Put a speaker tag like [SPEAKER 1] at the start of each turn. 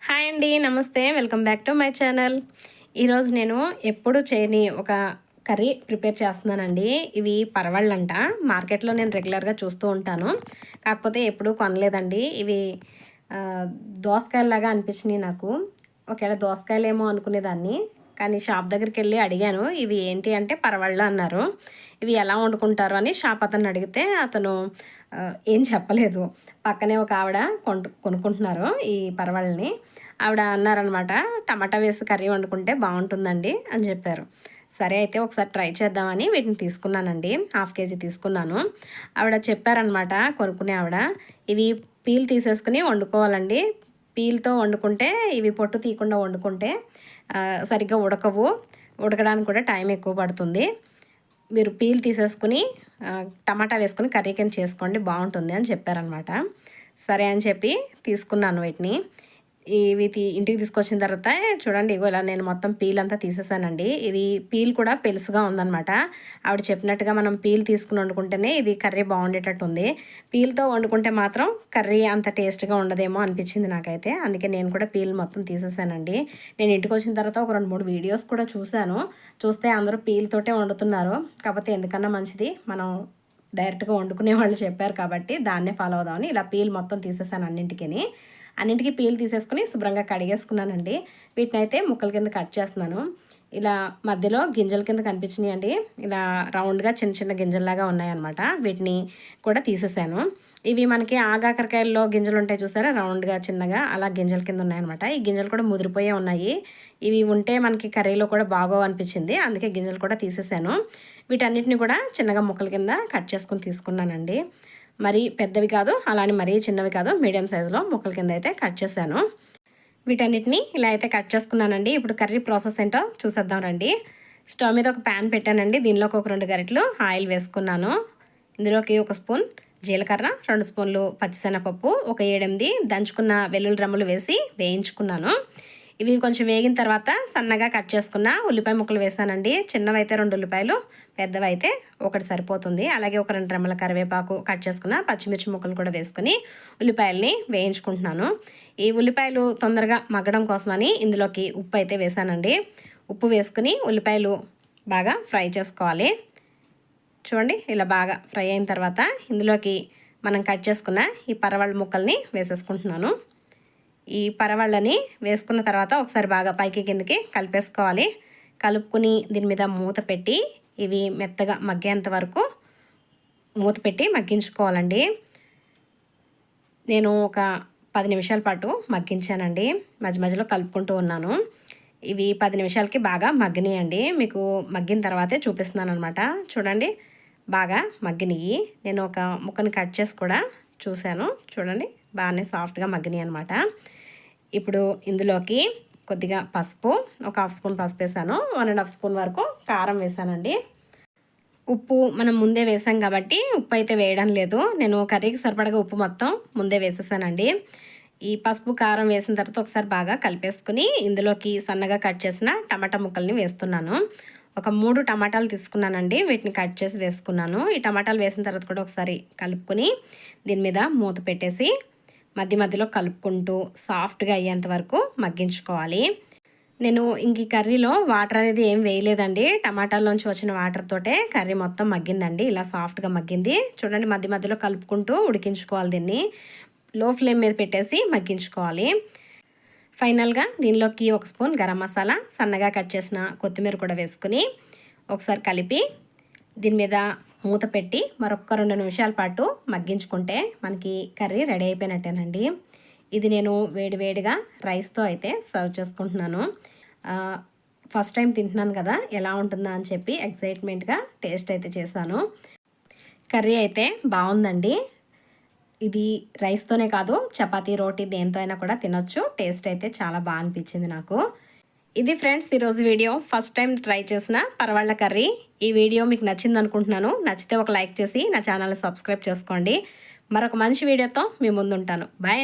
[SPEAKER 1] Hi అండి, నమస్తే. Welcome back to my channel. ఈరోజు నేను ఎప్పుడు చేయని ఒక కర్రీ ప్రిపేర్ చేస్తున్నానండి. ఇవి పరవళ్ళంట. మార్కెట్లో నేను రెగ్యులర్గా చూస్తూ ఉంటాను, కాకపోతే ఎప్పుడూ కొనలేదండి. ఇవి దోసకాయలాగా అనిపించినాయి నాకు. ఒకవేళ దోసకాయలేమో అనుకునేదాన్ని, కానీ షాప్ దగ్గరికి వెళ్ళి అడిగాను, ఇవి ఏంటి అంటే పరవళ్ళు అన్నారు. ఇవి ఎలా వండుకుంటారు అని షాప్ అతను అడిగితే అతను ఏం చెప్పలేదు. పక్కనే ఒక ఆవిడ కొనుక్కుంటున్నారు ఈ పరవళ్ళని. ఆవిడ అన్నారనమాట, టమాటా వేసి కర్రీ వండుకుంటే బాగుంటుందండి అని చెప్పారు. సరే అయితే ఒకసారి ట్రై చేద్దామని వీటిని తీసుకున్నానండి. 1/2 కేజీ తీసుకున్నాను. ఆవిడ చెప్పారనమాట, కొనుక్కునే ఆవిడ, ఇవి పీల్ తీసేసుకుని వండుకోవాలండి. పీల్తో వండుకుంటే, ఇవి పొట్టు తీయకుండా వండుకుంటే సరిగ్గా ఉడకవు, ఉడకడానికి కూడా టైం ఎక్కువ పడుతుంది. మీరు పీల్ తీసేసుకుని టమాటా వేసుకుని కర్రీ కింద చేసుకోండి, బాగుంటుంది అని చెప్పారనమాట. సరే అని చెప్పి తీసుకున్నాను వీటిని. ఇవి ఇంటికి తీసుకొచ్చిన తర్వాత చూడండి, ఇగో ఇలా నేను మొత్తం పీల్ అంతా తీసేసానండి. ఇది పీల్ కూడా పెలుసుగా ఉందన్నమాట. ఆవిడ చెప్పినట్టుగా మనం పీల్ తీసుకుని వండుకుంటేనే ఇది కర్రీ బాగుండేటట్టు ఉంది. పీల్తో వండుకుంటే మాత్రం కర్రీ అంత టేస్ట్గా ఉండదేమో అనిపించింది నాకైతే. అందుకే నేను కూడా పీల్ మొత్తం తీసేసానండి. నేను ఇంటికి వచ్చిన తర్వాత ఒక 2-3 వీడియోస్ కూడా చూస్తే అందరూ పీల్తోటే వండుతున్నారు. కాకపోతే ఎందుకన్నా మంచిది మనం డైరెక్ట్గా వండుకునే వాళ్ళు చెప్పారు కాబట్టి దాన్నే ఫాలో అవుదామని ఇలా పీల్ మొత్తం తీసేసాను అన్నింటికి పీల్ తీసేసుకుని శుభ్రంగా కడిగేసుకున్నానండి. వీటిని అయితే ముక్కల కింద కట్ చేస్తున్నాను. ఇలా మధ్యలో గింజల కింద కనిపించినాయండి. ఇలా రౌండ్గా చిన్న చిన్న గింజల్లాగా ఉన్నాయన్నమాట. వీటిని కూడా తీసేసాను. ఇవి మనకి ఆగాకరకాయల్లో గింజలు ఉంటాయి చూసారా, రౌండ్గా చిన్నగా, అలా గింజల కింద ఉన్నాయన్నమాట. ఈ గింజలు కూడా ముదిరిపోయే ఉన్నాయి. ఇవి ఉంటే మనకి కర్రీలో కూడా బాగోవు అనిపించింది, అందుకే గింజలు కూడా తీసేసాను. వీటన్నిటిని కూడా చిన్నగా ముక్కల కింద కట్ చేసుకుని తీసుకున్నానండి. మరీ పెద్దవి కాదు, అలానే మరీ చిన్నవి కాదు, మీడియం సైజులో ముక్కల కింద అయితే కట్ చేశాను. వీటన్నిటిని ఇలా అయితే కట్ చేసుకున్నానండి. ఇప్పుడు కర్రీ ప్రాసెస్ ఏంటో చూసేద్దాం రండి. స్టవ్ మీద ఒక ప్యాన్ పెట్టానండి. దీనిలోకి ఒక 2 గరిటెలు ఆయిల్ వేసుకున్నాను. ఇందులోకి 1 స్పూన్ జీలకర్ర, 2 స్పూన్లు పచ్చిశనగపప్పు, ఒక 7-8 దంచుకున్న వెల్లుల్లి రెమ్మలు వేసి వేయించుకున్నాను. ఇవి కొంచెం వేగిన తర్వాత సన్నగా కట్ చేసుకున్న ఉల్లిపాయ ముక్కలు వేసానండి. చిన్నవైతే 2 ఉల్లిపాయలు, పెద్దవైతే 1 సరిపోతుంది. అలాగే ఒక 2 రెమ్మల కరివేపాకు, కట్ చేసుకున్న పచ్చిమిర్చి ముక్కలు కూడా వేసుకుని ఉల్లిపాయల్ని వేయించుకుంటున్నాను. ఈ ఉల్లిపాయలు తొందరగా మగ్గడం కోసమని ఇందులోకి ఉప్పు అయితే వేసానండి. ఉప్పు వేసుకుని ఉల్లిపాయలు బాగా ఫ్రై చేసుకోవాలి. చూడండి, ఇలా బాగా ఫ్రై అయిన తర్వాత ఇందులోకి మనం కట్ చేసుకున్న ఈ పరవళ్ళ ముక్కల్ని వేసేసుకుంటున్నాను. ఈ పరవళ్ళని వేసుకున్న తర్వాత ఒకసారి బాగా పైకి కిందకి కలిపేసుకోవాలి. కలుపుకుని దీని మీద మూత పెట్టి ఇవి మెత్తగా మగ్గేంత వరకు మూత పెట్టి మగ్గించుకోవాలండి. నేను ఒక 10 నిమిషాల పాటు మగ్గించానండి. మధ్య మధ్యలో కలుపుకుంటూ ఉన్నాను. ఇవి 10 నిమిషాలకి బాగా మగ్గినాయండి. మీకు మగ్గిన తర్వాతే చూపిస్తున్నాను అనమాట. చూడండి, బాగా మగ్గినాయి. నేను ఒక ముక్కని కట్ చేసి కూడా చూశాను. చూడండి, బాగానే సాఫ్ట్గా మగ్గినాయి అనమాట. ఇప్పుడు ఇందులోకి కొద్దిగా పసుపు, ఒక 1/2 స్పూన్ పసుపు వేసాను. 1.5 స్పూన్ వరకు కారం వేసానండి. ఉప్పు మనం ముందే వేసాం కాబట్టి ఉప్పు అయితే వేయడం లేదు. నేను కర్రీకి సరిపడగా ఉప్పు మొత్తం ముందే వేసేసానండి. ఈ పసుపు కారం వేసిన తర్వాత ఒకసారి బాగా కలిపేసుకుని ఇందులోకి సన్నగా కట్ చేసిన టమాటా ముక్కల్ని వేస్తున్నాను. ఒక 3 టమాటాలు తీసుకున్నానండి. వీటిని కట్ చేసి వేసుకున్నాను. ఈ టమాటాలు వేసిన తర్వాత కూడా ఒకసారి కలుపుకొని దీని మీద మూత పెట్టేసి మధ్య మధ్యలో కలుపుకుంటూ సాఫ్ట్గా అయ్యేంత వరకు మగ్గించుకోవాలి. నేను ఇంక ఈ కర్రీలో వాటర్ అనేది ఏం వేయలేదండి. టమాటాల్లోంచి వచ్చిన వాటర్ తోటే కర్రీ మొత్తం మగ్గిందండి. ఇలా సాఫ్ట్గా మగ్గింది. చూడండి, మధ్య మధ్యలో కలుపుకుంటూ ఉడికించుకోవాలి. దీన్ని లో ఫ్లేమ్ మీద పెట్టేసి మగ్గించుకోవాలి. ఫైనల్గా దీనిలోకి 1 స్పూన్ గరం మసాలా, సన్నగా కట్ చేసిన కొత్తిమీర కూడా వేసుకుని ఒకసారి కలిపి దీని మీద మూత పెట్టి మరొక 2 నిమిషాల పాటు మగ్గించుకుంటే మనకి కర్రీ రెడీ అయిపోయినట్టేనండి. ఇది నేను వేడివేడిగా రైస్తో అయితే సర్వ్ చేసుకుంటున్నాను. ఫస్ట్ టైం తింటున్నాను కదా, ఎలా ఉంటుందా అని చెప్పి ఎక్సైట్మెంట్గా టేస్ట్ అయితే చేశాను. కర్రీ అయితే బాగుందండి. ఇది రైస్తోనే కాదు, చపాతీ, రోటీ దేంతో అయినా కూడా తినొచ్చు. టేస్ట్ అయితే చాలా బాగా అనిపించింది నాకు. ఇది ఫ్రెండ్స్ ఈరోజు వీడియో. ఫస్ట్ టైం ట్రై చేసిన పరవళ్ళ కర్రీ. ఈ వీడియో మీకు నచ్చింది అనుకుంటున్నాను. నచ్చితే ఒక లైక్ చేసి నా ఛానల్ని సబ్స్క్రైబ్ చేసుకోండి. మరొక మంచి వీడియోతో మీ ముందు ఉంటాను. బాయ్.